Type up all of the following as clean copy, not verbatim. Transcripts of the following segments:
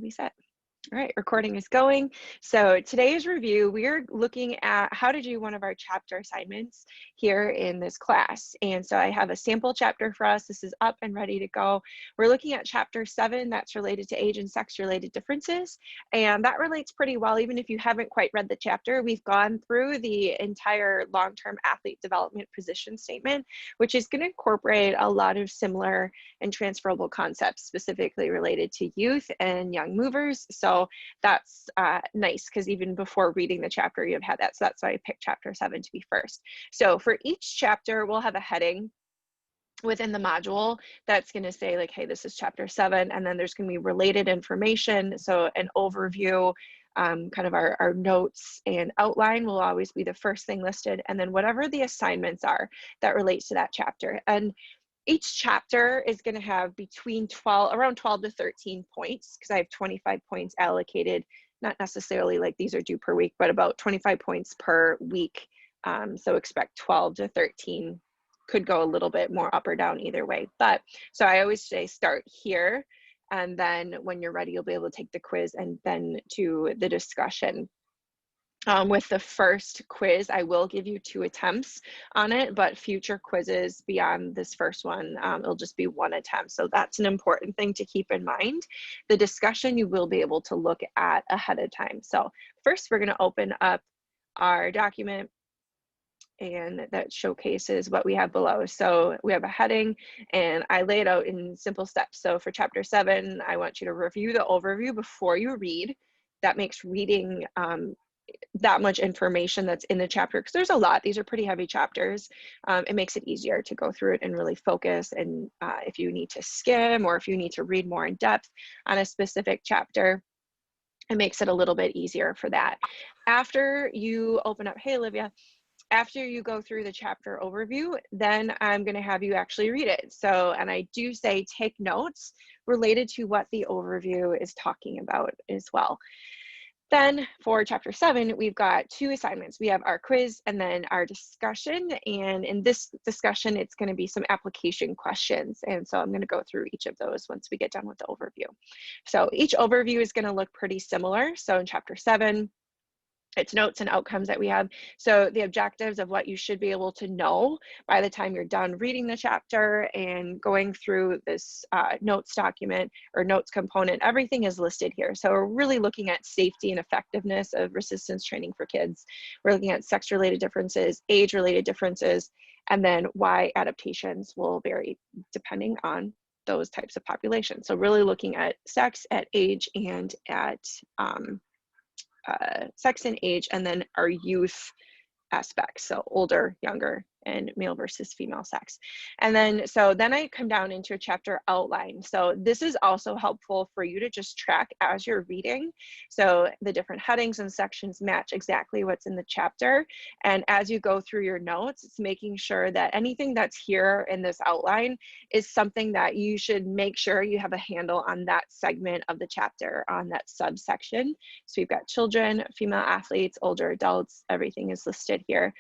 be set. All right, recording is going. So today's review, we are looking at how to do one of our chapter assignments here in this class. And so I have a sample chapter for us. This is up and ready to go. We're looking at chapter 7, that's related to age and sex related differences. And that relates pretty well, even if you haven't quite read the chapter. We've gone through the entire long-term athlete development position statement, which is going to incorporate a lot of similar and transferable concepts specifically related to youth and young movers. So that's nice, because even before reading the chapter, you've had that. So that's why I picked chapter 7 to be first. So for each chapter, we'll have a heading within the module that's going to say like, hey, this is chapter 7. And then there's going to be related information. So an overview, kind of our notes and outline will always be the first thing listed. And then whatever the assignments are that relates to that chapter. And each chapter is going to have around 12 to 13 points, because I have 25 points allocated, not necessarily like these are due per week, but about 25 points per week. So expect 12 to 13, could go a little bit more up or down either way. But so I always say start here, and then when you're ready, you'll be able to take the quiz and then to the discussion. With the first quiz, I will give you 2 attempts on it, but future quizzes beyond this first one, it'll just be 1 attempt. So that's an important thing to keep in mind. The discussion you will be able to look at ahead of time. So first, we're going to open up our document, and that showcases what we have below. So we have a heading, and I lay it out in simple steps. So for chapter 7, I want you to review the overview before you read. That makes reading that much information that's in the chapter, because there's a lot. These are pretty heavy chapters. It makes it easier to go through it and really focus. And if you need to skim, or if you need to read more in depth on a specific chapter, it makes it a little bit easier for that. After you open up, hey Olivia, after you go through the chapter overview, then I'm going to have you actually read it. So, and I do say take notes related to what the overview is talking about as well. Then for chapter 7, we've got 2 assignments. We have our quiz and then our discussion. And in this discussion, it's going to be some application questions. And so I'm going to go through each of those once we get done with the overview. So each overview is going to look pretty similar. So in chapter 7, it's notes and outcomes that we have. So the objectives of what you should be able to know by the time you're done reading the chapter and going through this notes document or notes component, everything is listed here. So we're really looking at safety and effectiveness of resistance training for kids. We're looking at sex-related differences, age-related differences, and then why adaptations will vary depending on those types of populations. So really looking at sex, at age, and at sex and age, and then our youth aspects, so older, younger, and male versus female sex. And then, so then I come down into a chapter outline. So this is also helpful for you to just track as you're reading. So the different headings and sections match exactly what's in the chapter. And as you go through your notes, it's making sure that anything that's here in this outline is something that you should make sure you have a handle on that segment of the chapter, on that subsection. So we've got children, female athletes, older adults, everything is listed here.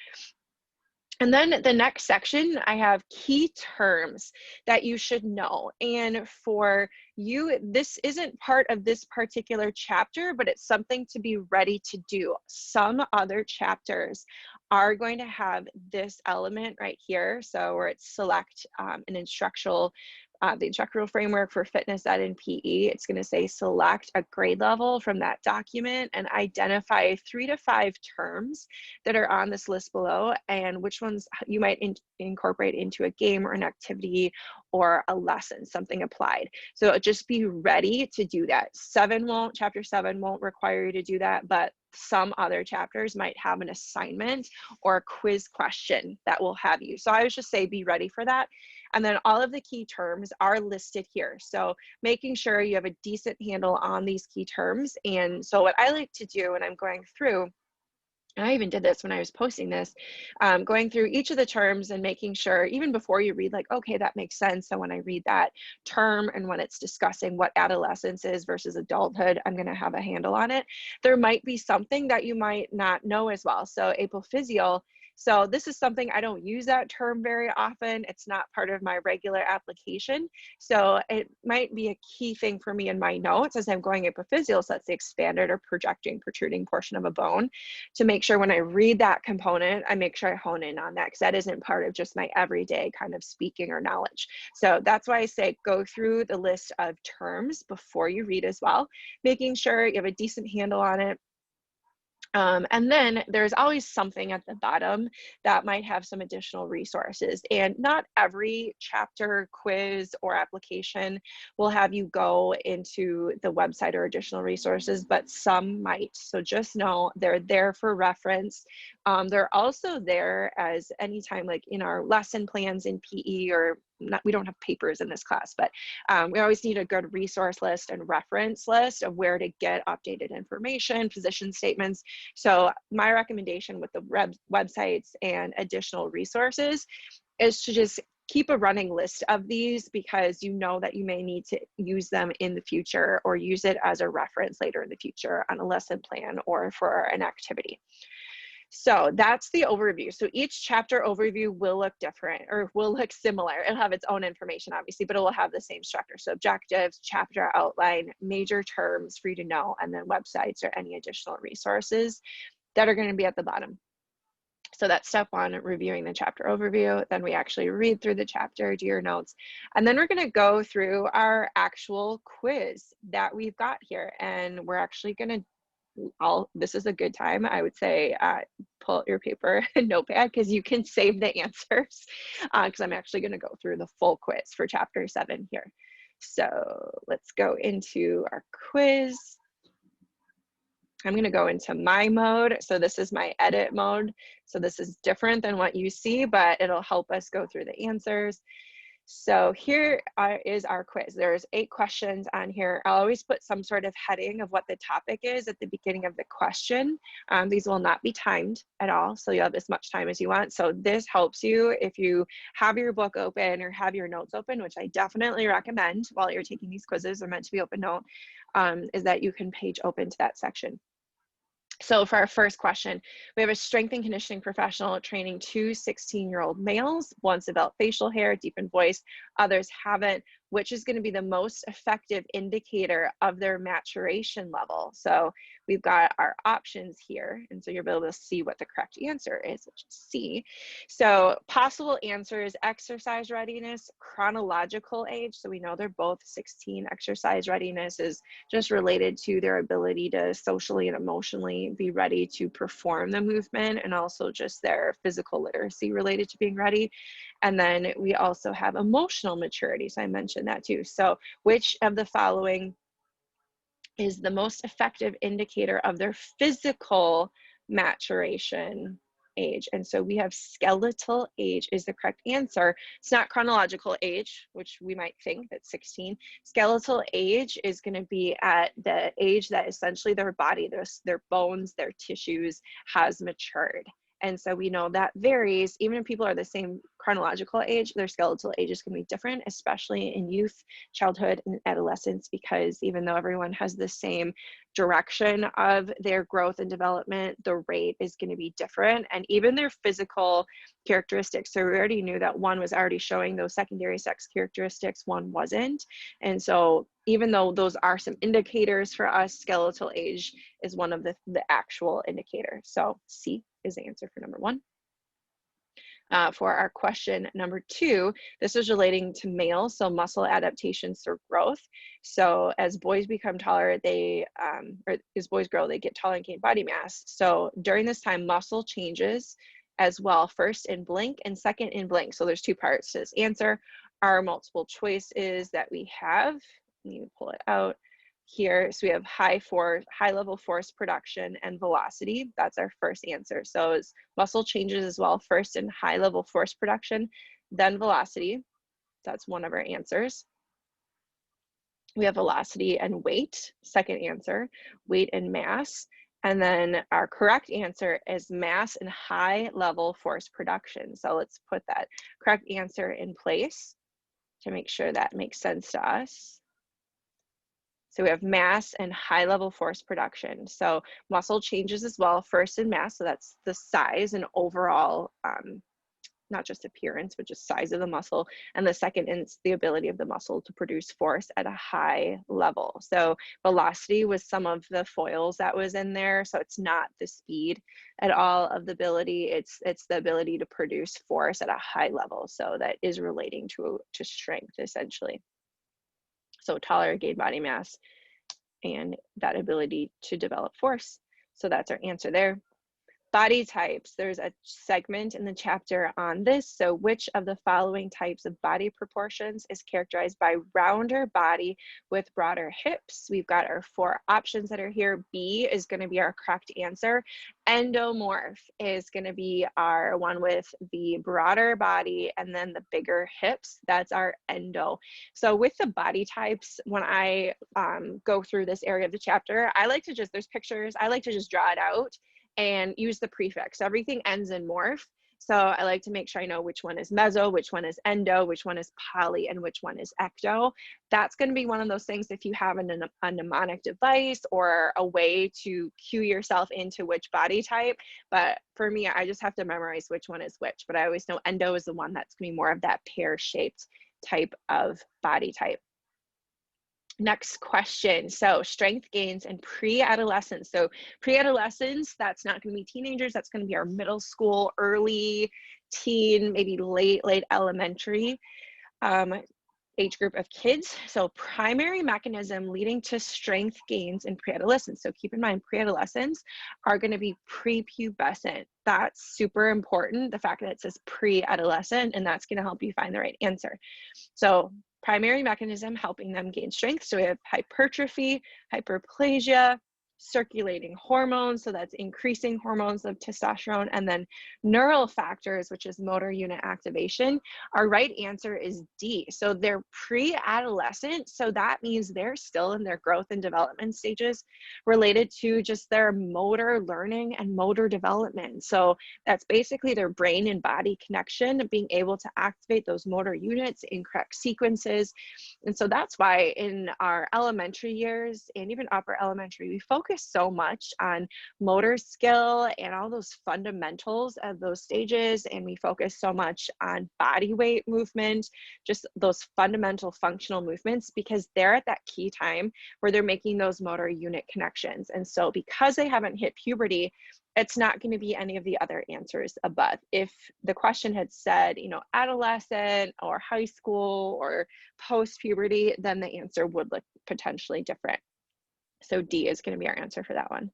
And then the next section, I have key terms that you should know. And for you, this isn't part of this particular chapter, but it's something to be ready to do. Some other chapters are going to have this element right here. So where it's select an instructional, the instructional framework for fitness ed and PE, it's going to say select a grade level from that document and identify 3 to 5 terms that are on this list below and which ones you might incorporate into a game or an activity or a lesson, something applied. So just be ready to do that. Chapter 7 won't require you to do that, but some other chapters might have an assignment or a quiz question that will have you. So I would just say be ready for that. And then all of the key terms are listed here. So making sure you have a decent handle on these key terms. And so what I like to do when I'm going through, and I even did this when I was posting this, going through each of the terms and making sure, even before you read, like, okay, that makes sense. So when I read that term and when it's discussing what adolescence is versus adulthood, I'm going to have a handle on it. There might be something that you might not know as well. So apophyseal So this is something I don't use that term very often. It's not part of my regular application. So it might be a key thing for me in my notes as I'm going epiphyseal, so that's the expanded or projecting, protruding portion of a bone, to make sure when I read that component, I make sure I hone in on that, because that isn't part of just my everyday kind of speaking or knowledge. So that's why I say go through the list of terms before you read as well, making sure you have a decent handle on it. And then there's always something at the bottom that might have some additional resources. And not every chapter, quiz, or application will have you go into the website or additional resources, but some might. So just know they're there for reference. They're also there as anytime, like in our lesson plans in PE, or not, we don't have papers in this class, but we always need a good resource list and reference list of where to get updated information, position statements. So my recommendation with the websites and additional resources is to just keep a running list of these, because you know that you may need to use them in the future or use it as a reference later in the future on a lesson plan or for an activity. So that's the overview. So each chapter overview will look different, or will look similar. It'll have its own information, obviously, but it will have the same structure. So objectives, chapter outline, major terms for you to know, and then websites or any additional resources that are going to be at the bottom. So that's step one, reviewing the chapter overview. Then we actually read through the chapter, do your notes, and then we're going to go through our actual quiz that we've got here. And we're actually going to this is a good time, I would say, pull out your paper and notepad, because you can save the answers, because I'm actually going to go through the full quiz for chapter 7 here. So let's go into our quiz. I'm going to go into my mode. So this is my edit mode. So this is different than what you see, but it'll help us go through the answers. So here is our quiz. There's 8 questions on here. I'll always put some sort of heading of what the topic is at the beginning of the question. These will not be timed at all, so you'll have as much time as you want. So this helps you if you have your book open or have your notes open, which I definitely recommend while you're taking these quizzes. They're meant to be open note, is that you can page open to that section. So for our first question, we have a strength and conditioning professional training 2 16-year-old males. One's developed facial hair, deepened voice, others haven't. Which is going to be the most effective indicator of their maturation level? So we've got our options here, and so you'll be able to see what the correct answer is, which is C. So possible answers: exercise readiness, chronological age. So we know they're both 16. Exercise readiness is just related to their ability to socially and emotionally be ready to perform the movement, and also just their physical literacy related to being ready. And then we also have emotional maturity. So I mentioned that too. So which of the following is the most effective indicator of their physical maturation age? And so we have skeletal age is the correct answer. It's not chronological age, which we might think that's 16. Skeletal age is going to be at the age that essentially their body, their bones, their tissues has matured. And so we know that varies. Even if people are the same chronological age, their skeletal age is going to be different, especially in youth, childhood, and adolescence, because even though everyone has the same direction of their growth and development, the rate is going to be different. And even their physical characteristics. So we already knew that one was already showing those secondary sex characteristics, one wasn't. And so even though those are some indicators for us, skeletal age is one of the actual indicators. So C is the answer for number 1. For our question number 2, this is relating to males, so muscle adaptations through growth. So as boys become taller, or as boys grow, they get taller and gain body mass. So during this time, muscle changes as well, first in blink and second in blink. So there's 2 parts to this answer. Our multiple choices that we have, let me pull it out here. So we have high level force production and velocity. That's our first answer. So it's muscle changes as well, first in high level force production, then velocity. That's one of our answers. We have velocity and weight, second answer, weight and mass. And then our correct answer is mass and high level force production. So let's put that correct answer in place to make sure that makes sense to us. So we have mass and high level force production. So muscle changes as well, first in mass, so that's the size and overall, not just appearance, but just size of the muscle. And the second is the ability of the muscle to produce force at a high level. So velocity was some of the foils that was in there. So it's not the speed at all of the ability, it's the ability to produce force at a high level. So that is relating to strength essentially. So taller, gain body mass, and that ability to develop force. So that's our answer there. Body types, there's a segment in the chapter on this. So which of the following types of body proportions is characterized by rounder body with broader hips? We've got our 4 options that are here. B is going to be our correct answer. Endomorph is going to be our one with the broader body and then the bigger hips. That's our endo. So with the body types, when I go through this area of the chapter, I like to just, there's pictures, I like to just draw it out and use the prefix. Everything ends in morph. So I like to make sure I know which one is meso, which one is endo, which one is poly, and which one is ecto. That's going to be one of those things if you have a mnemonic device or a way to cue yourself into which body type. But for me, I just have to memorize which one is which. But I always know endo is the one that's going to be more of that pear-shaped type of body type. Next question. So strength gains in pre-adolescence. So pre-adolescence, that's not going to be teenagers. That's going to be our middle school, early teen, maybe late elementary age group of kids. So primary mechanism leading to strength gains in pre-adolescence. So keep in mind, pre-adolescents are going to be prepubescent. That's super important. The fact that it says pre-adolescent, and that's going to help you find the right answer. So primary mechanism helping them gain strength. So we have hypertrophy, hyperplasia, circulating hormones, so that's increasing hormones of testosterone, and then neural factors, which is motor unit activation. Our right answer is D. So they're pre-adolescent, so that means they're still in their growth and development stages related to just their motor learning and motor development. So that's basically their brain and body connection, being able to activate those motor units in correct sequences. And so that's why in our elementary years and even upper elementary, we focus so much on motor skill and all those fundamentals of those stages. And we focus so much on body weight movement, just those fundamental functional movements, because they're at that key time where they're making those motor unit connections. And so because they haven't hit puberty, it's not going to be any of the other answers above. If the question had said, you know, adolescent or high school or post-puberty, then the answer would look potentially different. So D is going to be our answer for that one.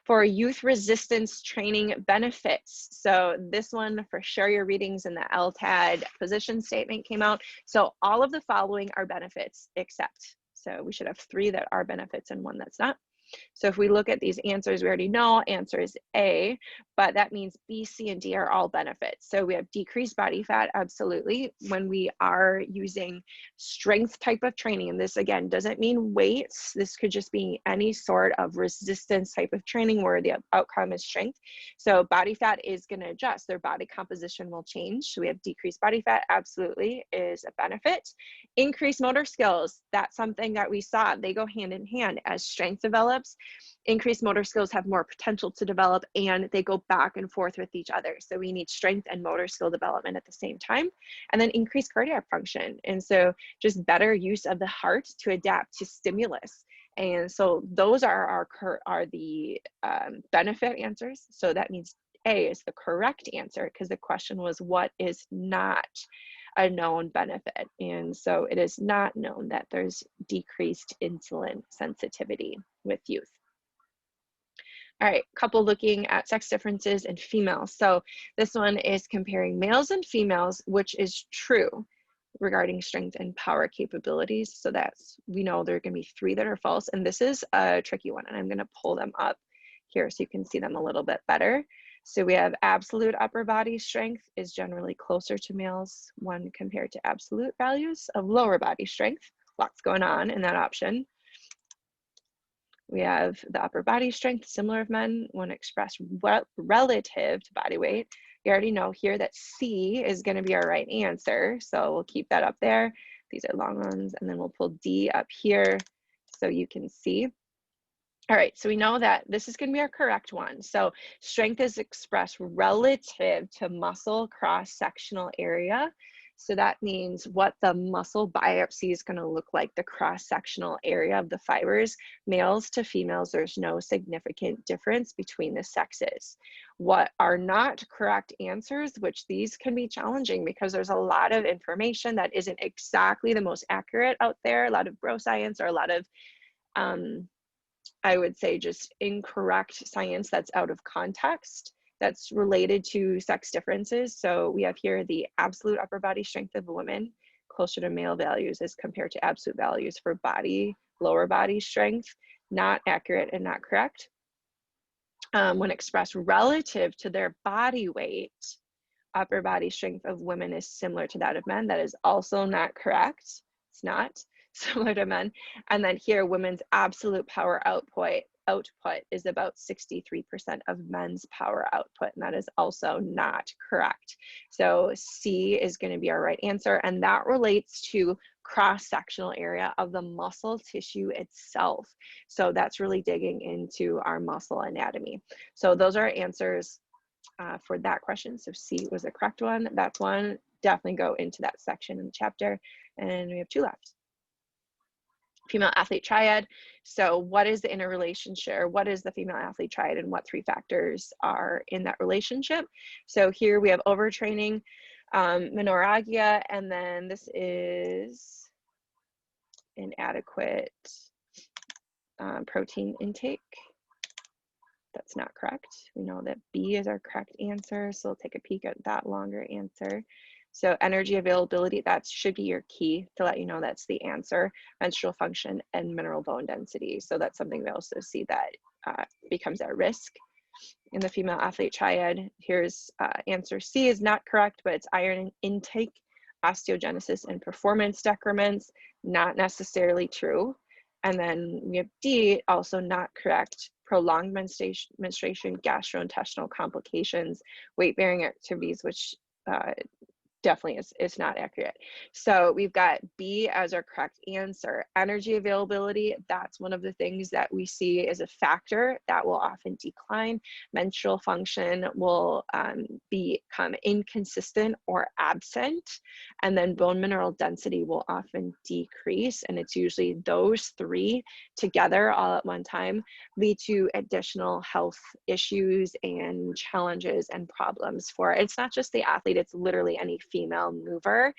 For youth resistance training benefits. So this one, for sure, your readings in the LTAD position statement came out. So all of the following are benefits except. So we should have 3 that are benefits and 1 that's not. So if we look at these answers, we already know answer is A, but that means B, C, and D are all benefits. So we have decreased body fat, absolutely, when we are using strength type of training. And this, again, doesn't mean weights. This could just be any sort of resistance type of training where the outcome is strength. So body fat is going to adjust. Their body composition will change. So we have decreased body fat, absolutely, is a benefit. Increased motor skills, that's something that we saw. They go hand in hand. As strength develops, increased motor skills have more potential to develop, and they go back and forth with each other. So we need strength and motor skill development at the same time, and then increased cardiac function. And so just better use of the heart to adapt to stimulus. And so those are the benefit answers. So that means A is the correct answer, because the question was what is not a known benefit. And so it is not known that there's decreased insulin sensitivity with youth. All right, couple looking at sex differences in females. So this one is comparing males and females, which is true regarding strength and power capabilities. So that's, we know there are going to be 3 that are false, and this is a tricky one, and I'm going to pull them up here so you can see them a little bit better. So we have absolute upper body strength is generally closer to males when compared to absolute values of lower body strength. Lots going on in that option. We have the upper body strength similar of men when expressed relative to body weight. You already know here that C is going to be our right answer, so we'll keep that up there. These are long ones, and then we'll pull D up here. so you can see. All right, so we know that this is going to be our correct one. So strength is expressed relative to muscle cross-sectional area. So that means what the muscle biopsy is going to look like, the cross-sectional area of the fibers. Males to females, there's no significant difference between the sexes. What are not correct answers, which these can be challenging because there's a lot of information that isn't exactly the most accurate out there, a lot of bro science or a lot of I would say just incorrect science that's out of context that's related to sex differences. So we have here the absolute upper body strength of women closer to male values as compared to absolute values for lower body strength. Not accurate and not correct. When expressed relative to their body weight, upper body strength of women is similar to that of men. That is also not correct. It's not similar to men. And then here, women's absolute power output is about 63% of men's power output, and that is also not correct. So C is going to be our right answer, and that relates to cross-sectional area of the muscle tissue itself. So that's really digging into our muscle anatomy. So those are our answers for that question. So C was the correct one. That's one. Definitely go into that section in the chapter. And we have 2 left. Female athlete triad. So what is the interrelationship, or what is the female athlete triad, and what 3 factors are in that relationship? So here we have overtraining, menorrhagia, and then this is inadequate protein intake. That's not correct. We know that B is our correct answer, so we'll take a peek at that longer answer. So energy availability, that should be your key to let you know that's the answer. Menstrual function and mineral bone density. So that's something we also see that becomes at risk in the female athlete triad. Here's answer C is not correct, but it's iron intake, osteogenesis, and performance decrements. Not necessarily true. And then we have D, also not correct. Prolonged menstruation, gastrointestinal complications, weight-bearing activities, which definitely is not accurate. So we've got B as our correct answer. Energy availability, that's one of the things that we see as a factor that will often decline. Menstrual function will become inconsistent or absent, and then bone mineral density will often decrease, and it's usually those 3 together all at one time lead to additional health issues and challenges and problems for it's not just the athlete, it's literally any female mover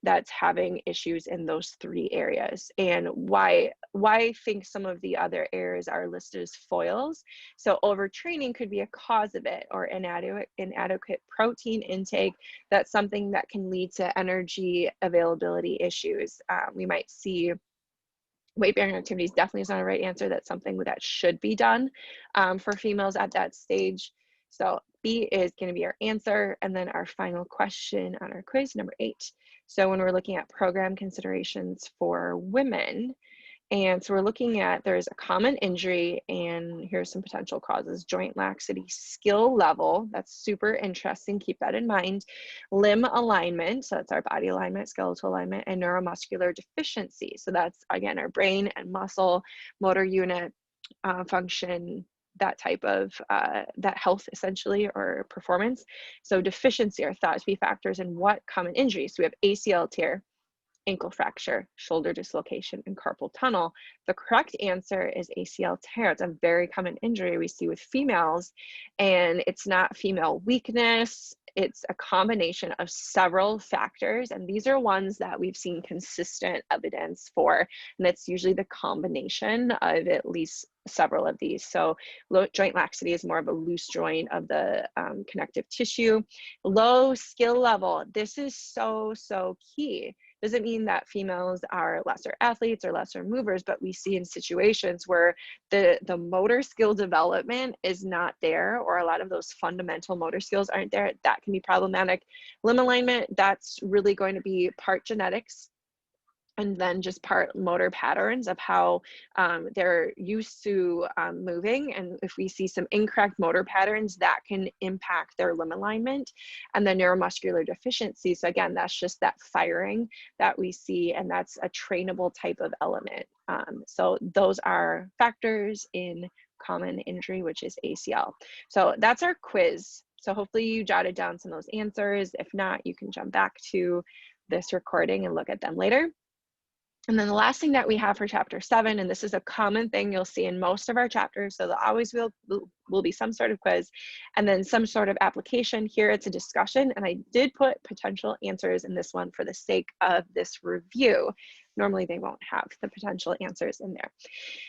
that's having issues in those 3 areas. And why I think some of the other areas are listed as foils. So overtraining could be a cause of it, or inadequate protein intake. That's something that can lead to energy availability issues. We might see weight-bearing activities definitely is not a right answer. That's something that should be done for females at that stage. So B is going to be our answer. And then our final question on our quiz, number 8. So when we're looking at program considerations for women, and so we're looking at, there's a common injury, and here's some potential causes: joint laxity, skill level, that's super interesting, keep that in mind, limb alignment, so that's our body alignment, skeletal alignment, and neuromuscular deficiency. So that's, again, our brain and muscle, motor unit function, that type of, that health essentially, or performance. So deficiency are thought to be factors in what common injuries. So we have ACL tear, ankle fracture, shoulder dislocation, and carpal tunnel. The correct answer is ACL tear. It's a very common injury we see with females, and it's not female weakness. It's a combination of several factors, and these are ones that we've seen consistent evidence for, and that's usually the combination of at least several of these. So joint laxity is more of a loose joint of the connective tissue. Low skill level, this is so key. Doesn't mean that females are lesser athletes or lesser movers, but we see in situations where the motor skill development is not there, or a lot of those fundamental motor skills aren't there. That can be problematic. Limb alignment, that's really going to be part genetics and then just part motor patterns of how they're used to moving. And if we see some incorrect motor patterns, that can impact their limb alignment. And then neuromuscular deficiency. So again, that's just that firing that we see, and that's a trainable type of element. So those are factors in common injury, which is ACL. So that's our quiz. So hopefully you jotted down some of those answers. If not, you can jump back to this recording and look at them later. And then the last thing that we have for chapter 7, and this is a common thing you'll see in most of our chapters, so there always will be some sort of quiz and then some sort of application. Here it's a discussion, and I did put potential answers in this one for the sake of this review. Normally they won't have the potential answers in there.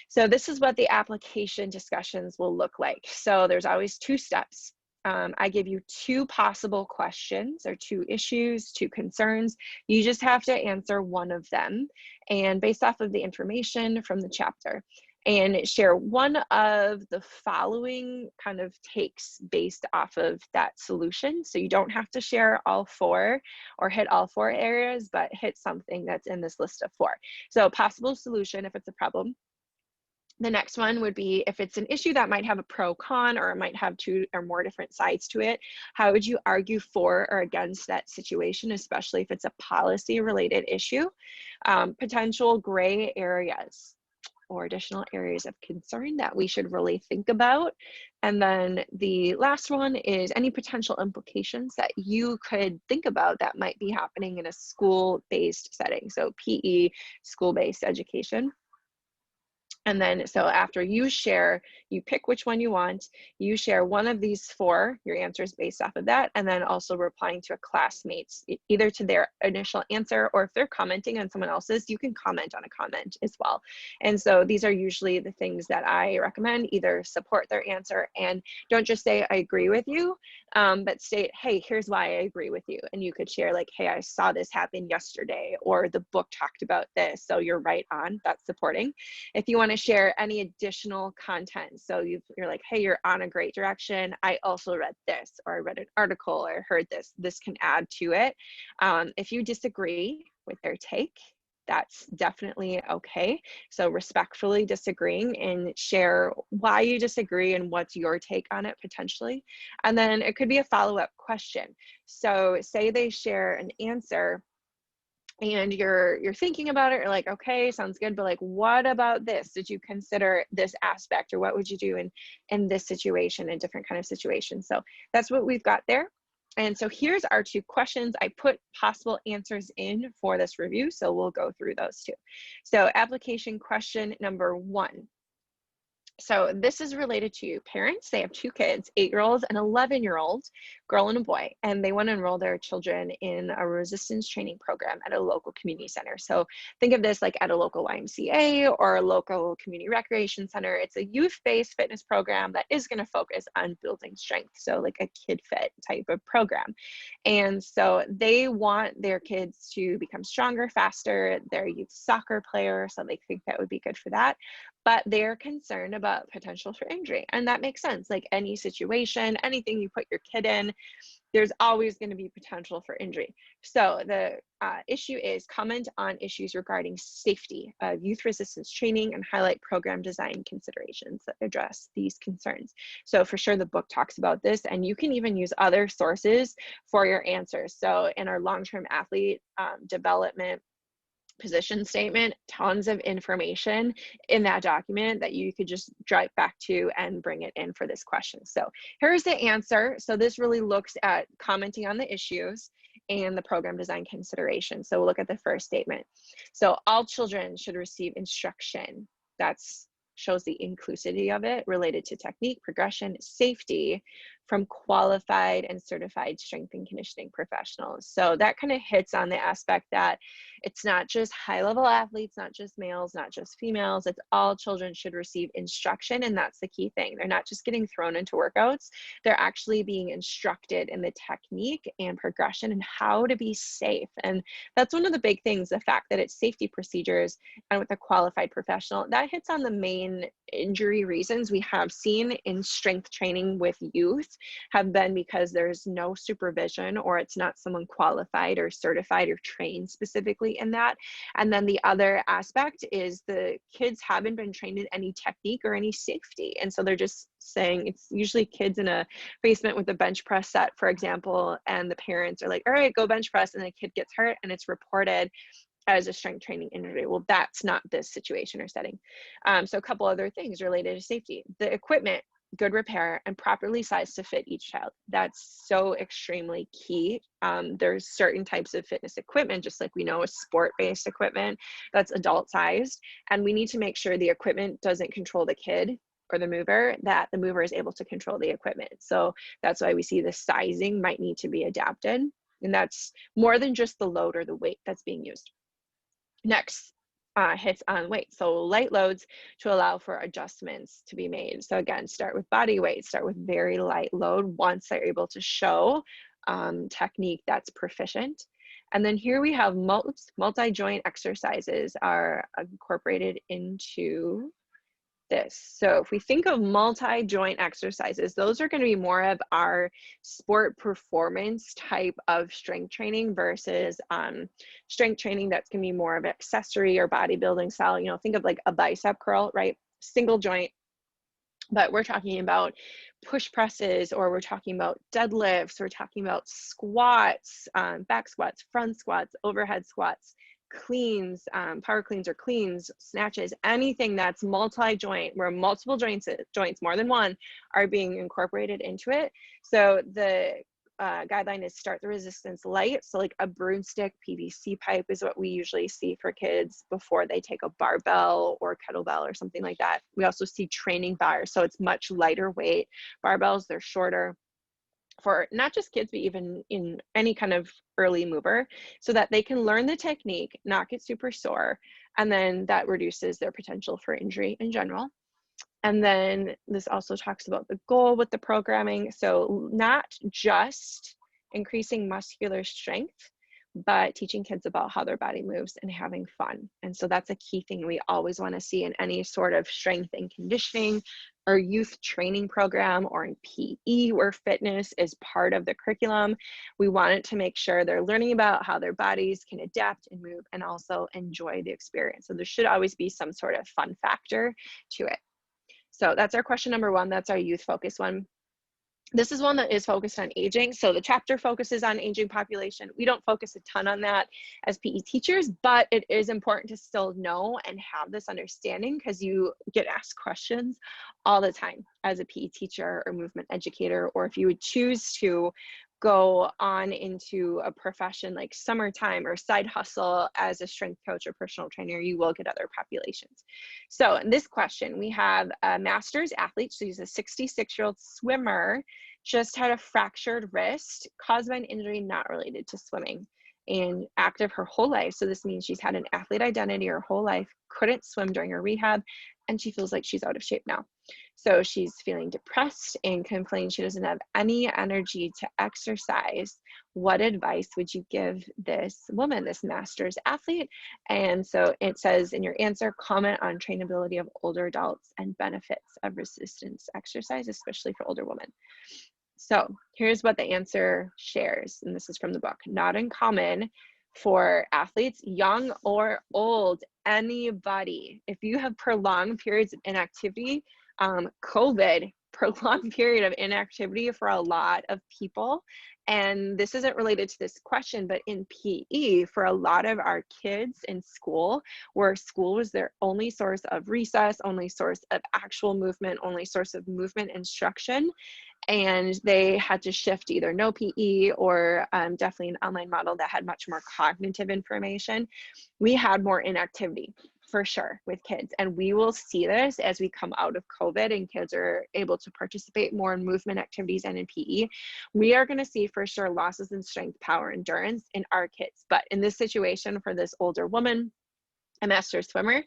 So this is what the application discussions will look like. So there's always 2 steps. I give you 2 possible questions or 2 issues, 2 concerns. You just have to answer one of them, and based off of the information from the chapter, and share one of the following kind of takes based off of that solution. So you don't have to share all 4 or hit all 4 areas, but hit something that's in this list of 4. So possible solution if it's a problem. The next one would be if it's an issue that might have a pro con, or it might have 2 or more different sides to it, how would you argue for or against that situation, especially if it's a policy related issue? Potential gray areas or additional areas of concern that we should really think about. And then the last one is any potential implications that you could think about that might be happening in a school-based setting. So PE, school-based education. And then, so after you share, you pick which one you want, you share one of these 4, your answers based off of that, and then also replying to a classmate's, either to their initial answer, or if they're commenting on someone else's, you can comment on a comment as well. And so these are usually the things that I recommend. Either support their answer and don't just say, I agree with you, but state, hey, here's why I agree with you. And you could share like, hey, I saw this happen yesterday, or the book talked about this, so you're right on, that's supporting. If you want to share any additional content, so you're like, hey, you're on a great direction, I also read this, or I read an article, or heard this can add to it. If you disagree with their take, that's definitely okay. So respectfully disagreeing, and share why you disagree and what's your take on it potentially. And then it could be a follow-up question. So say they share an answer and you're thinking about it, you're like, okay, sounds good, but like, what about this? Did you consider this aspect, or what would you do in this situation, in different kind of situations? So that's what we've got there. And so here's our 2 questions. I put possible answers in for this review, so we'll go through those 2. So application question number 1. So this is related to parents. They have 2 kids, 8-year-olds and 11-year-old, girl and a boy, and they want to enroll their children in a resistance training program at a local community center. So think of this like at a local YMCA or a local community recreation center. It's a youth-based fitness program that is going to focus on building strength. So like a kid fit type of program. And so they want their kids to become stronger, faster. They're a youth soccer player, so they think that would be good for that. But they're concerned about potential for injury. And that makes sense. Like any situation, anything you put your kid in, there's always going to be potential for injury. So the issue is comment on issues regarding safety of youth resistance training and highlight program design considerations that address these concerns. So for sure, the book talks about this, and you can even use other sources for your answers. So in our long-term athlete development position statement, tons of information in that document that you could just drive back to and bring it in for this question. So here's the answer. So this really looks at commenting on the issues and the program design consideration. So we'll look at the first statement. So all children should receive instruction. That's shows the inclusivity of it related to technique, progression, safety from qualified and certified strength and conditioning professionals. So that kind of hits on the aspect that it's not just high-level athletes, not just males, not just females, it's all children should receive instruction, and that's the key thing. They're not just getting thrown into workouts, they're actually being instructed in the technique and progression and how to be safe. And that's one of the big things, the fact that it's safety procedures and with a qualified professional, that hits on the main injury reasons we have seen in strength training with youth have been because there's no supervision, or it's not someone qualified or certified or trained specifically in that. And then the other aspect is the kids haven't been trained in any technique or any safety. And so they're just saying, it's usually kids in a basement with a bench press set, for example, and the parents are like, all right, go bench press, and the kid gets hurt and it's reported as a strength training injury. Well, that's not this situation or setting. So a couple other things related to safety: the equipment, good repair, and properly sized to fit each child. That's so extremely key. There's certain types of fitness equipment, just like we know is sport-based equipment that's adult sized, and we need to make sure the equipment doesn't control the kid or the mover, that the mover is able to control the equipment. So that's why we see the sizing might need to be adapted, and that's more than just the load or the weight that's being used. Next, hits on weight. So light loads to allow for adjustments to be made. So again, start with body weight, start with very light load once they're able to show technique that's proficient. And then here we have multi-joint exercises are incorporated into this. So if we think of multi-joint exercises, those are going to be more of our sport performance type of strength training versus strength training that's going to be more of accessory or bodybuilding style. You know, think of like a bicep curl, right? Single joint. But we're talking about push presses, or we're talking about deadlifts, we're talking about squats, back squats, front squats, overhead squats, cleans, power cleans or cleans, snatches, anything that's multi-joint, where multiple joints, more than one, are being incorporated into it. So the guideline is start the resistance light. So like a broomstick, PVC pipe is what we usually see for kids before they take a barbell or kettlebell or something like that. We also see training bars. So it's much lighter weight barbells. They're shorter for not just kids, but even in any kind of early mover, so that they can learn the technique, not get super sore. And then that reduces their potential for injury in general. And then this also talks about the goal with the programming. So not just increasing muscular strength, but teaching kids about how their body moves and having fun. And so that's a key thing we always want to see in any sort of strength and conditioning or youth training program, or in PE where fitness is part of the curriculum. We want it to make sure they're learning about how their bodies can adapt and move and also enjoy the experience. So there should always be some sort of fun factor to it. So that's our question number one. That's our youth focus one. This is one that is focused on aging. So the chapter focuses on aging population. We don't focus a ton on that as PE teachers, but it is important to still know and have this understanding, because you get asked questions all the time as a PE teacher or movement educator, or if you would choose to go on into a profession like summertime or side hustle as a strength coach or personal trainer, you will get other populations. So in this question, we have a master's athlete. She's a 66-year-old swimmer, just had a fractured wrist caused by an injury not related to swimming, and active her whole life. So this means she's had an athlete identity her whole life, couldn't swim during her rehab, and she feels like she's out of shape now. So she's feeling depressed and complains she doesn't have any energy to exercise. What advice would you give this woman, this master's athlete? And so it says in your answer, comment on trainability of older adults and benefits of resistance exercise, especially for older women. So here's what the answer shares, and this is from the book. Not uncommon for athletes, young or old, anybody. If you have prolonged periods of inactivity, COVID, prolonged period of inactivity for a lot of people. And this isn't related to this question, but in PE, for a lot of our kids in school, where school was their only source of recess, only source of actual movement, only source of movement instruction, and they had to shift either no PE or definitely an online model that had much more cognitive information, we had more inactivity for sure with kids. And we will see this as we come out of COVID and kids are able to participate more in movement activities and in PE. We are going to see for sure losses in strength, power, endurance in our kids. But in this situation for this older woman, a master swimmer,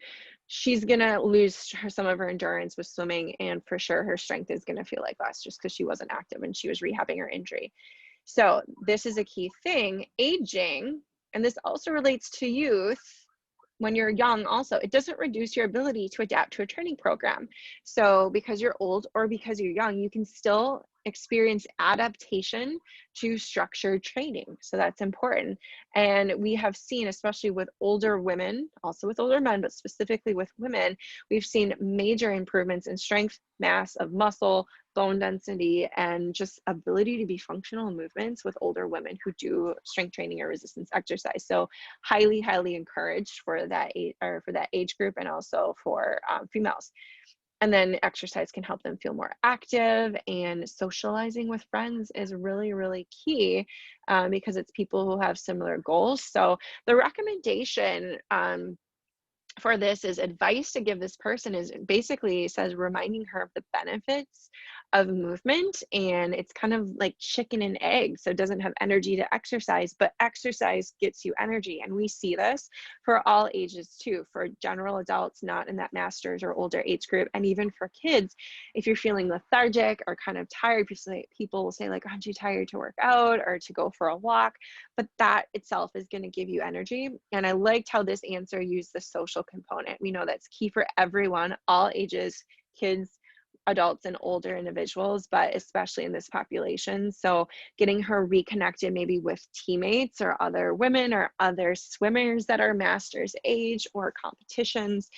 she's going to lose some of her endurance with swimming, and for sure her strength is going to feel like less just because she wasn't active and she was rehabbing her injury. So this is a key thing. Aging, and this also relates to youth, when you're young also, it doesn't reduce your ability to adapt to a training program. So because you're old or because you're young, you can still experience adaptation to structured training. So that's important. And we have seen, especially with older women, also with older men, but specifically with women, we've seen major improvements in strength, mass of muscle, bone density, and just ability to be functional in movements with older women who do strength training or resistance exercise. So highly, highly encouraged for that age, or for that age group, and also for females. And then exercise can help them feel more active, and socializing with friends is really, really key because it's people who have similar goals. So the recommendation for this is advice to give this person is basically says reminding her of the benefits of movement, and it's kind of like chicken and egg. So it doesn't have energy to exercise, but exercise gets you energy. And we see this for all ages too, for general adults not in that master's or older age group, and even for kids. If you're feeling lethargic or kind of tired, people will say like, aren't you tired to work out or to go for a walk? But that itself is going to give you energy. And I liked how this answer used the social component. We know that's key for everyone, all ages, kids, adults, and older individuals, but especially in this population. So getting her reconnected maybe with teammates or other women or other swimmers that are master's age or competitions,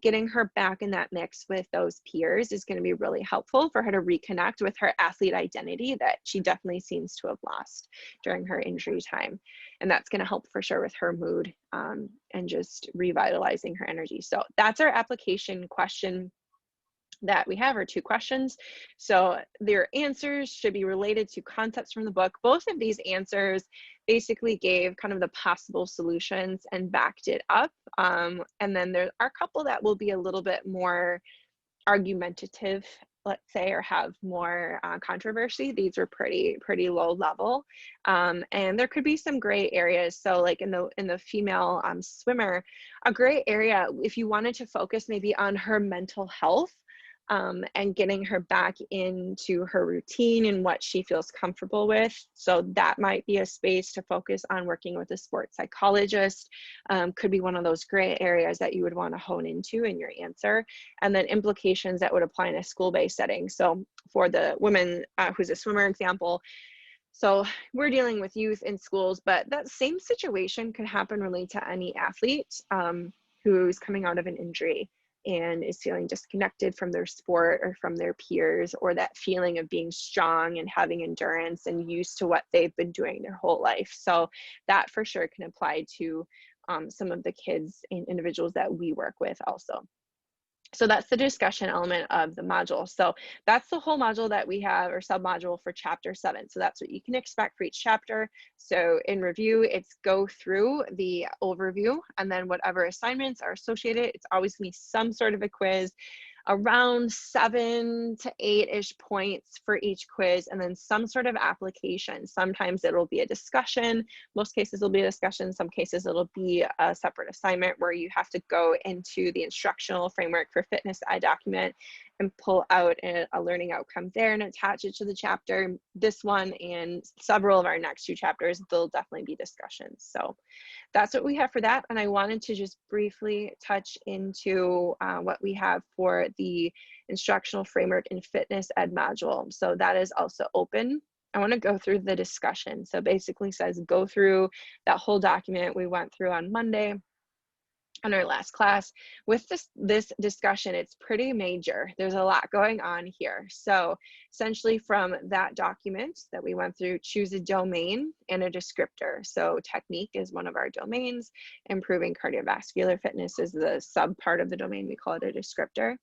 getting her back in that mix with those peers is going to be really helpful for her to reconnect with her athlete identity that she definitely seems to have lost during her injury time. And that's going to help for sure with her mood and just revitalizing her energy. So that's our application question that we have, are 2 questions. So their answers should be related to concepts from the book. Both of these answers basically gave kind of the possible solutions and backed it up. And then there are a couple that will be a little bit more argumentative, let's say, or have more controversy. These are pretty low level, and there could be some gray areas. So like in the female swimmer, a gray area, if you wanted to focus maybe on her mental health, and getting her back into her routine and what she feels comfortable with. So that might be a space to focus on working with a sports psychologist. Could be one of those gray areas that you would want to hone into in your answer. And then implications that would apply in a school-based setting. So for the woman who's a swimmer example, so we're dealing with youth in schools, but that same situation could happen really to any athlete who's coming out of an injury and is feeling disconnected from their sport or from their peers, or that feeling of being strong and having endurance and used to what they've been doing their whole life. So that for sure can apply to some of the kids and individuals that we work with also. So that's the discussion element of the module. So that's the whole module that we have, or sub-module for chapter 7. So that's what you can expect for each chapter. So in review, it's go through the overview, and then whatever assignments are associated, it's always gonna be some sort of a quiz, around 7 to 8-ish points for each quiz, and then some sort of application. Sometimes it'll be a discussion, most cases it'll be a discussion, some cases it'll be a separate assignment where you have to go into the instructional framework for fitness document and pull out a learning outcome there and attach it to the chapter. This one and several of our next 2 chapters, there'll definitely be discussions. So that's what we have for that. And I wanted to just briefly touch into what we have for the instructional framework and fitness ed module. So that is also open. I want to go through the discussion. So basically says go through that whole document we went through on Monday on our last class. With this discussion, it's pretty major. There's a lot going on here. So essentially from that document that we went through, choose a domain and a descriptor. So technique is one of our domains. Improving cardiovascular fitness is the sub part of the domain. We call it a descriptor.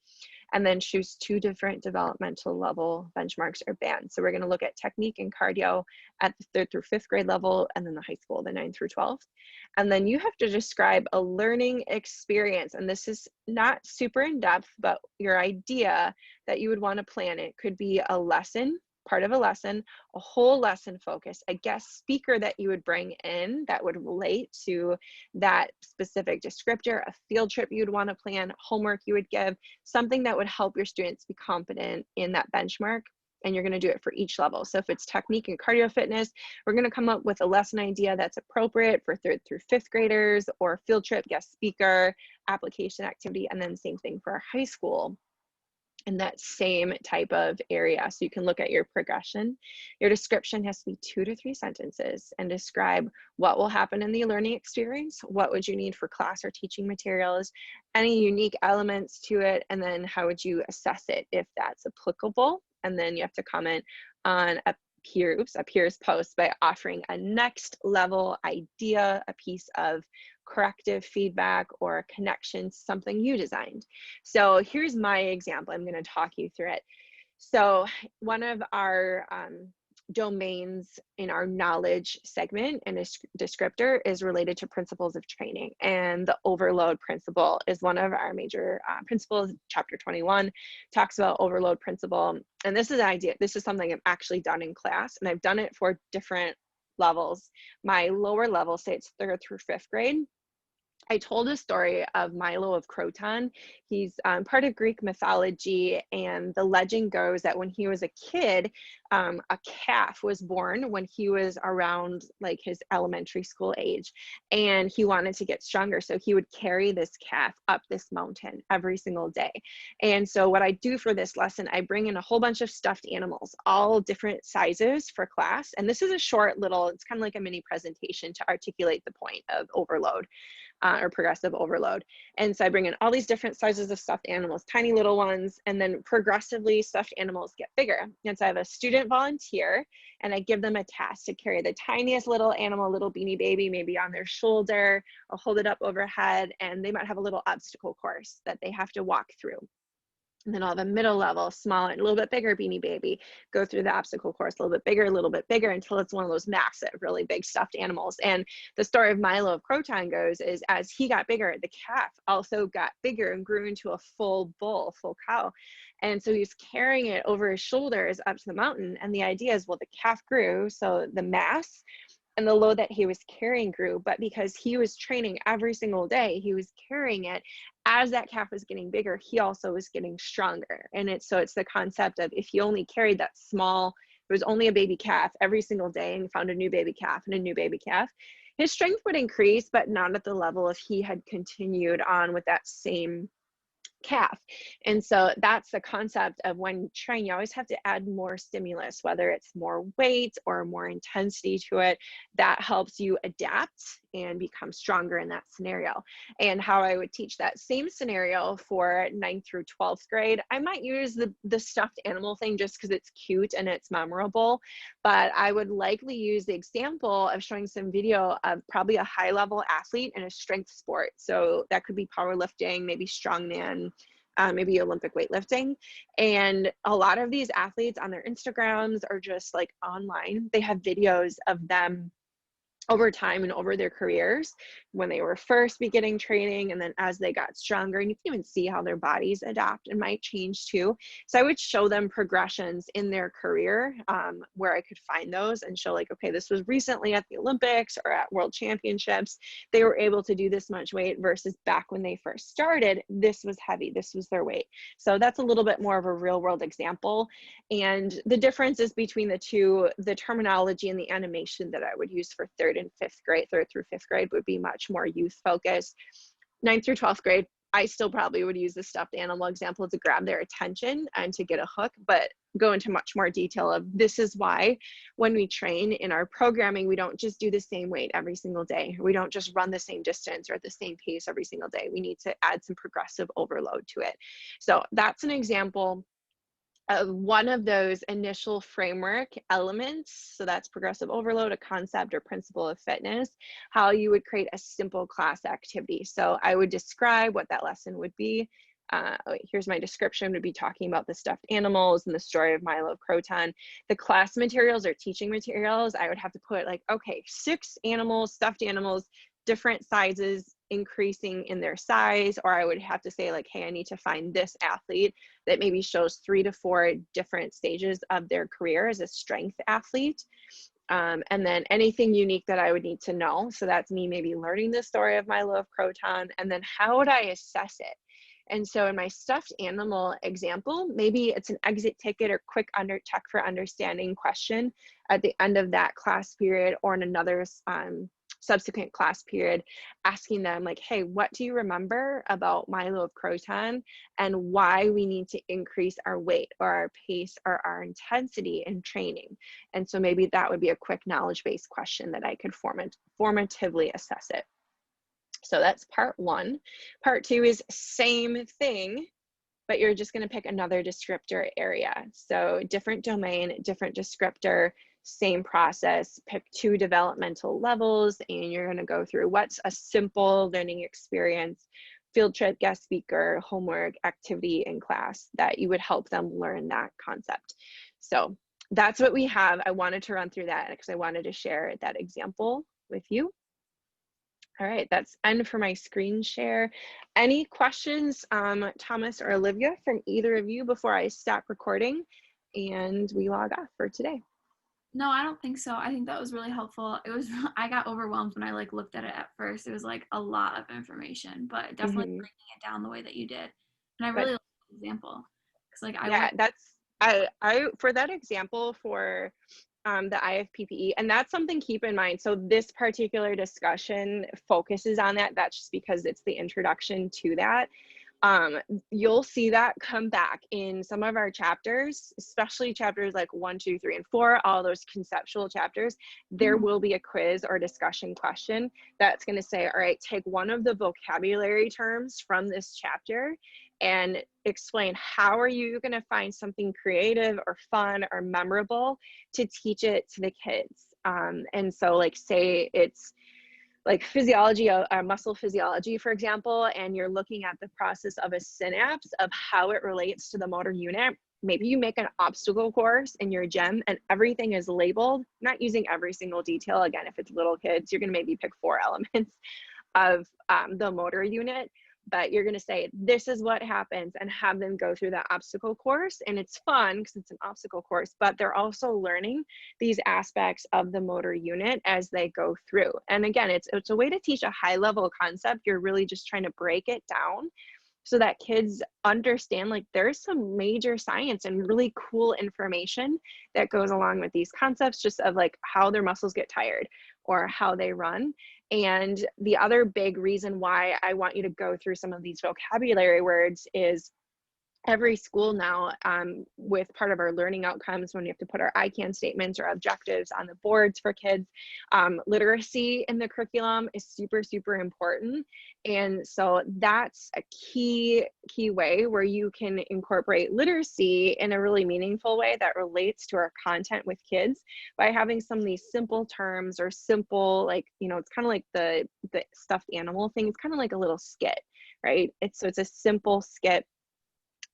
And then choose 2 different developmental level benchmarks or bands. So we're going to look at technique and cardio at the 3rd through 5th grade level, and then the high school, the 9th through 12th. And then you have to describe a learning experience. And this is not super in depth, but your idea that you would want to plan it could be a lesson, part of a lesson, a whole lesson focus, a guest speaker that you would bring in that would relate to that specific descriptor, a field trip you'd want to plan, homework you would give, something that would help your students be confident in that benchmark. And you're going to do it for each level. So if it's technique and cardio fitness, we're going to come up with a lesson idea that's appropriate for 3rd through 5th graders, or field trip, guest speaker, application activity, and then same thing for our high school. in that same type of area. So you can look at your progression. Your description has to be 2 to 3 sentences and describe what will happen in the learning experience, what would you need for class or teaching materials, any unique elements to it, and then how would you assess it if that's applicable. And then you have to comment on a peer's post by offering a next level idea, a piece of corrective feedback or a connection to something you designed. So here's my example. I'm going to talk you through it. So one of our domains in our knowledge segment and a descriptor is related to principles of training. And the overload principle is one of our major principles. Chapter 21 talks about overload principle. And this is an idea. This is something I've actually done in class, and I've done it for different levels. My lower level, say it's 3rd through 5th grade, I told a story of Milo of Croton. He's part of Greek mythology, and the legend goes that when he was a kid, a calf was born when he was around like his elementary school age, and he wanted to get stronger. So he would carry this calf up this mountain every single day. And so what I do for this lesson, I bring in a whole bunch of stuffed animals, all different sizes for class. And this is a short little, it's kind of like a mini presentation to articulate the point of overload. Or progressive overload. And so I bring in all these different sizes of stuffed animals, tiny little ones, and then progressively stuffed animals get bigger. And so I have a student volunteer, and I give them a task to carry the tiniest little animal, little beanie baby, maybe on their shoulder, or hold it up overhead, and they might have a little obstacle course that they have to walk through. And then I'll have a middle level, small, and a little bit bigger beanie baby, go through the obstacle course, a little bit bigger until it's one of those massive, really big stuffed animals. And the story of Milo of Croton goes is as he got bigger, the calf also got bigger and grew into a full bull, full cow. And so he's carrying it over his shoulders up to the mountain. And the idea is, well, the calf grew, so the mass and the load that he was carrying grew, but because he was training every single day, he was carrying it. As that calf was getting bigger, he also was getting stronger. And it's the concept of if you only carried that small, it was only a baby calf every single day and found a new baby calf and a new baby calf, his strength would increase, but not at the level if he had continued on with that same calf. And so that's the concept of when you train, you always have to add more stimulus, whether it's more weight or more intensity to it. That helps you adapt and become stronger in that scenario. And how I would teach that same scenario for 9th through 12th grade, I might use the stuffed animal thing just because it's cute and it's memorable, but I would likely use the example of showing some video of probably a high level athlete in a strength sport. So that could be powerlifting, maybe strongman, maybe Olympic weightlifting. And a lot of these athletes on their Instagrams or just like online, they have videos of them over time and over their careers when they were first beginning training, and then as they got stronger, and you can even see how their bodies adapt and might change too. So I would show them progressions in their career where I could find those and show like, okay, this was recently at the Olympics or at World Championships, they were able to do this much weight versus back when they first started, this was heavy, this was their weight. So that's a little bit more of a real world example. And the differences between the two, the terminology and the animation that I would use for 3rd and 5th grade, 3rd through 5th grade would be much more youth focused. 9th through 12th grade, I still probably would use the stuffed animal example to grab their attention and to get a hook, but go into much more detail of this is why when we train in our programming, we don't just do the same weight every single day. We don't just run the same distance or at the same pace every single day. We need to add some progressive overload to it. So that's an example of one of those initial framework elements. So that's progressive overload, a concept or principle of fitness, how you would create a simple class activity. So I would describe what that lesson would be. Here's my description, would be talking about the stuffed animals and the story of Milo of Croton. The class materials or teaching materials, I would have to put like, okay, 6 animals, stuffed animals, different sizes, increasing in their size, or I would have to say like, hey, I need to find this athlete that maybe shows 3 to 4 different stages of their career as a strength athlete. And then anything unique that I would need to know. So that's me maybe learning the story of Milo of Croton, and then how would I assess it? And so in my stuffed animal example, maybe it's an exit ticket or quick check for understanding question at the end of that class period, or in another subsequent class period, asking them like, hey, what do you remember about Milo of Croton and why we need to increase our weight or our pace or our intensity in training? And so maybe that would be a quick knowledge-based question that I could formatively assess it. So that's part one. Part two is same thing, but you're just going to pick another descriptor area. So different domain, different descriptor, same process, pick 2 developmental levels, and you're going to go through what's a simple learning experience, field trip, guest speaker, homework, activity in class that you would help them learn that concept. So that's what we have. I wanted to run through that because I wanted to share that example with you. All right, that's end for my screen share. Any questions, Thomas or Olivia, from either of you before I stop recording and we log off for today? No, I don't think so. I think that was really helpful. It was, I got overwhelmed when I like looked at it at first. It was like a lot of information, but definitely breaking it down the way that you did. And I really like the example because like Yeah, that's, I for that example for the IFPPE, and that's something keep in mind. So this particular discussion focuses on that. That's just because it's the introduction to that. You'll see that come back in some of our chapters, especially chapters like 1, 2, 3, and 4, all those conceptual chapters. There will be a quiz or discussion question that's going to say, all right, take one of the vocabulary terms from this chapter and explain how are you going to find something creative or fun or memorable to teach it to the kids. And so like say it's like physiology, muscle physiology, for example, and you're looking at the process of a synapse of how it relates to the motor unit. Maybe you make an obstacle course in your gym and everything is labeled, not using every single detail. Again, if it's little kids, you're gonna maybe pick 4 elements of the motor unit, but you're going to say, this is what happens, and have them go through that obstacle course. And it's fun because it's an obstacle course, but they're also learning these aspects of the motor unit as they go through. And again, it's a way to teach a high level concept. You're really just trying to break it down so that kids understand like there's some major science and really cool information that goes along with these concepts, just of like how their muscles get tired or how they run. And the other big reason why I want you to go through some of these vocabulary words is every school now, with part of our learning outcomes, when we have to put our I can statements or objectives on the boards for kids, literacy in the curriculum is super, super important. And so that's a key way where you can incorporate literacy in a really meaningful way that relates to our content with kids by having some of these simple terms or simple, like, you know, it's kind of like the stuffed animal thing. It's kind of like a little skit, right? So it's a simple skit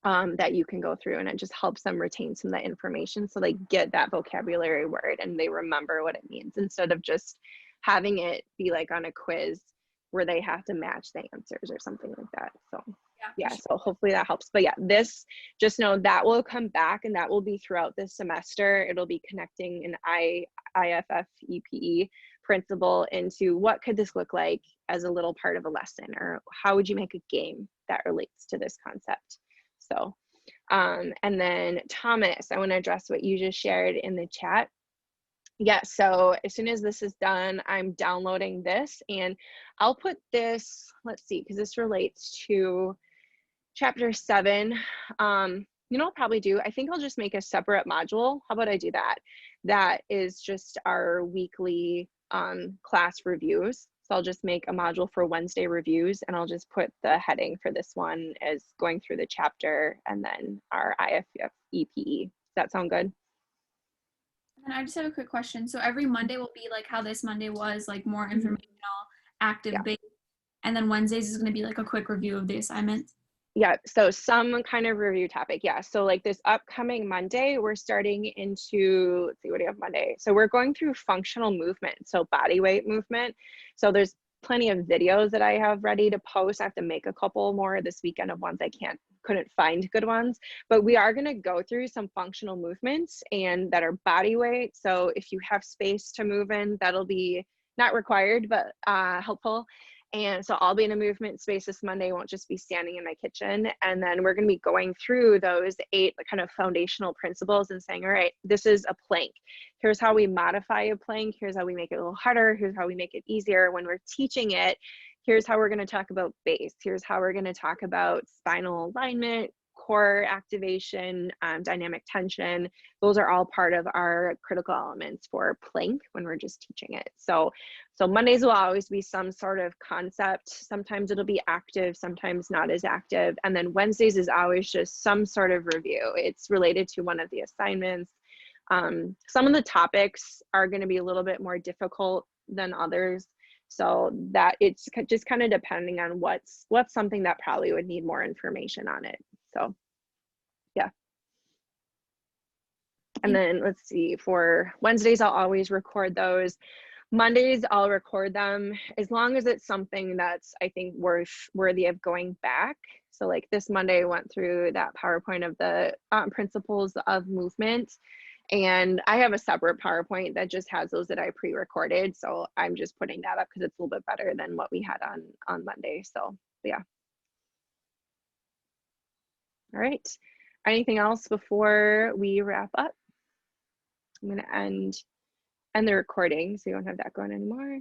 that you can go through, and it just helps them retain some of that information so they get that vocabulary word and they remember what it means, instead of just having it be like on a quiz where they have to match the answers or something like that. So yeah, so hopefully that helps. But yeah, this, just know that will come back, and that will be throughout this semester. It'll be connecting an IFFEPE principle into what could this look like as a little part of a lesson, or how would you make a game that relates to this concept. So, and then Thomas, I want to address what you just shared in the chat. Yeah, so as soon as this is done, I'm downloading this, and I'll put this, let's see, because this relates to chapter 7. You know, I'll probably do, I think I'll just make a separate module. How about I do that? That is just our weekly class reviews. So I'll just make a module for Wednesday reviews, and I'll just put the heading for this one as going through the chapter and then our IFFEPE. Does that sound good? And I just have a quick question. So every Monday will be like how this Monday was, like more informational, active based, and then Wednesdays is going to be like a quick review of the assignments. Yeah, so some kind of review topic. Yeah, so like this upcoming Monday, we're starting into, let's see, what do you have Monday? So we're going through functional movement, so body weight movement. So there's plenty of videos that I have ready to post. I have to make a couple more this weekend of ones I couldn't find good ones, but we are going to go through some functional movements and that are body weight. So if you have space to move in, that'll be not required, but helpful. And so I'll be in a movement space this Monday, won't just be standing in my kitchen. And then we're going to be going through those 8 kind of foundational principles and saying, all right, this is a plank. Here's how we modify a plank. Here's how we make it a little harder. Here's how we make it easier. When we're teaching it, here's how we're going to talk about base. Here's how we're going to talk about spinal alignment, core activation, dynamic tension. Those are all part of our critical elements for plank when we're just teaching it. So Mondays will always be some sort of concept. Sometimes it'll be active, sometimes not as active. And then Wednesdays is always just some sort of review. It's related to one of the assignments. Some of the topics are going to be a little bit more difficult than others. So that it's just kind of depending on what's something that probably would need more information on it. So yeah. And then let's see, for Wednesdays, I'll always record those. Mondays, I'll record them as long as it's something that's, I think, worthy of going back. So like this Monday, I went through that PowerPoint of the principles of movement. And I have a separate PowerPoint that just has those that I pre-recorded. So I'm just putting that up because it's a little bit better than what we had on Monday. So yeah. All right. Anything else before we wrap up? I'm going to end the recording so you don't have that going anymore.